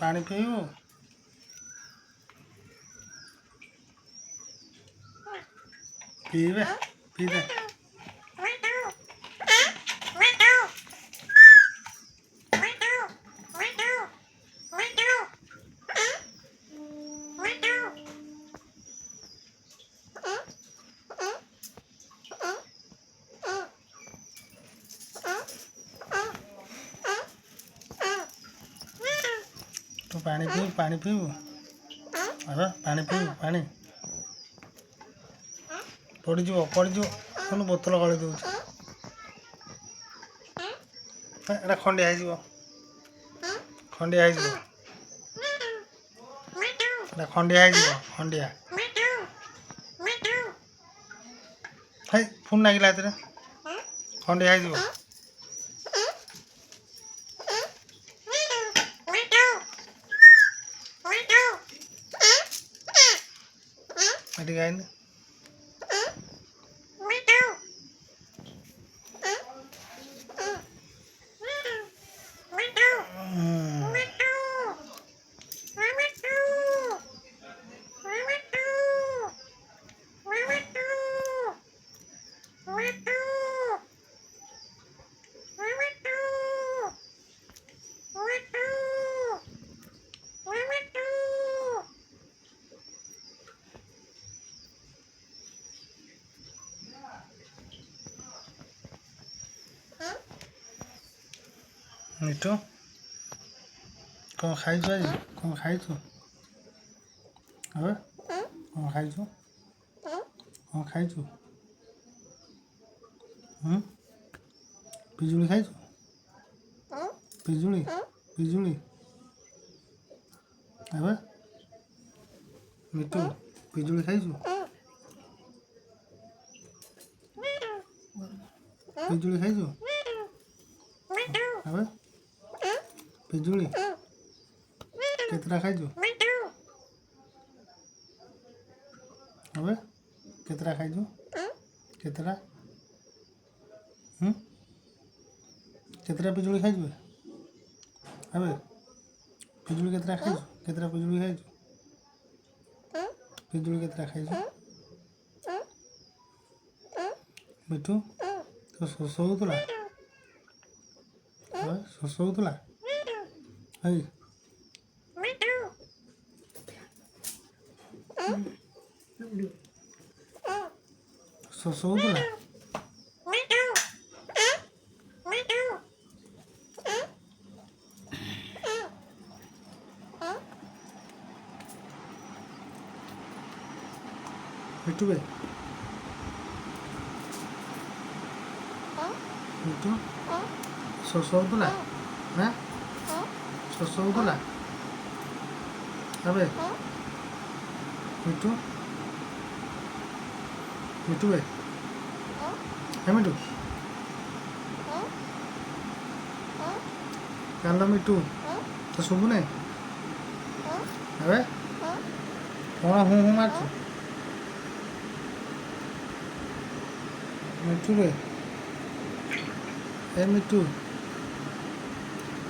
ପାଣି ପିଇବୁ? ପିଇବେ? ପିଇଦେ। ତୁ ପାଣି ପିଇବୁ? ପାଣି ପିଇବୁ? ଆରେ ପାଣି ପିଇବୁ? ପାଣି ପଡ଼ିଯିବ ପଡ଼ିଯିବ। ଶୁଣୁ ବୋତଲ ଗଳି ଦେଉଛି। ଏଇଟା ଖଣ୍ଡିଆ ହେଇଯିବ, ଖଣ୍ଡିଆ ହେଇଯିବ, ଏଇଟା ଖଣ୍ଡିଆ ହେଇଯିବ, ଖଣ୍ଡିଆ। ହେଇ ପୁଣି ଲାଗିଲା ଏଥିରେ, ଖଣ୍ଡିଆ ହେଇଯିବ। ଏଠି ଗାଇନି। ମିଠୁ କ'ଣ ଖାଇଛୁ ଆଜି? କ'ଣ ଖାଇଛୁ? ଏବେ କ'ଣ ଖାଇଛୁ? କ'ଣ ଖାଇଛୁ? ପିଜୁଳି ଖାଇଛୁ? ପିଜୁଳି ପିଜୁଳି ଏବେ ମିଠୁ ପିଜୁଳି ଖାଇଛୁ? ପିଜୁଳି ଖାଇଛୁ? ଏବେ ପିଜୁଳି କେତେଟା ଖାଇଛୁ? ଏବେ କେତେଟା ଖାଇଛୁ? କେତେଟା କେତେଟା ପିଜୁଳି ଖାଇଛୁ? ଏବେ ପିଜୁଳି କେତେଟା ଖାଇଛୁ? କେତେଟା ପିଜୁଳି ଖାଇଛୁ? ପିଜୁଳି କେତେଟା ଖାଇଛୁ? ମିଠୁ ତ ଶୋଷ ହେଉଥିଲା? ଶୋଷ ହେଉଥିଲା? ହେଇ ଶୋଷ ହେଉଥିଲା? ମିଠୁ ବେ ମିଠୁ ଶୋଷ ହେଉଥିଲା? ଶୋଷ ହେଉଥିଲା? ଏବେ ମିଠୁ ମିଠୁ ବେ ମିଠୁ କାନ୍ଦ ମିଠୁ ତ ଶୁଭୁନି? ଏବେ କ'ଣ ହୁଁ ମାରୁଛୁ? ମିଠୁ ରେ ଏ ମିଠୁ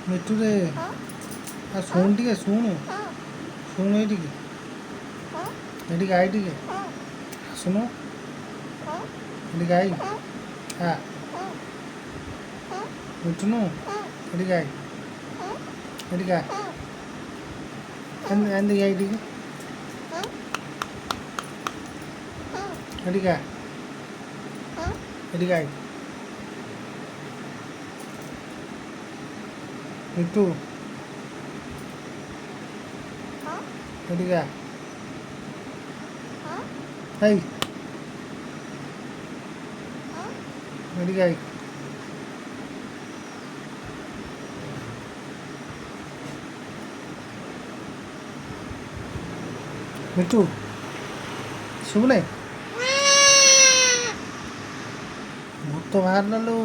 ମିଠୁ ରେ ଶୁଣୁ ଟିକେ ଶୁଣୁ ଏଇଠିକି ଗାଇ ଟିକେ ଶୁଣୁ ଏଠି ଗାଇ ମିଠୁ ନୁ ଏଠି ଗାଇ ଏଠି ଗା ଏମିତି ଗାଇ ଟିକେ ଏଠି ଗା ଏଠି ଗାଇ ମିଠୁ ଏଠି ଗା ହେଇ ଏଠି ଗାଇ ମିଠୁ ଶୁଭୁନି? ଭୂତ ବାହାରିଲା ଲୋ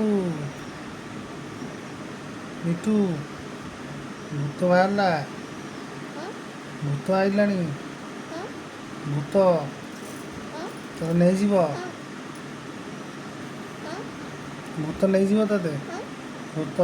ମିଠୁ, ଭୂତ ବାହାରିଲା, ଭୂତ ଆଇଲାଣି, ଭୂତ ତତେ ନେଇଯିବ, ଭୂତ ନେଇଯିବ ତତେ, ଭୂତ।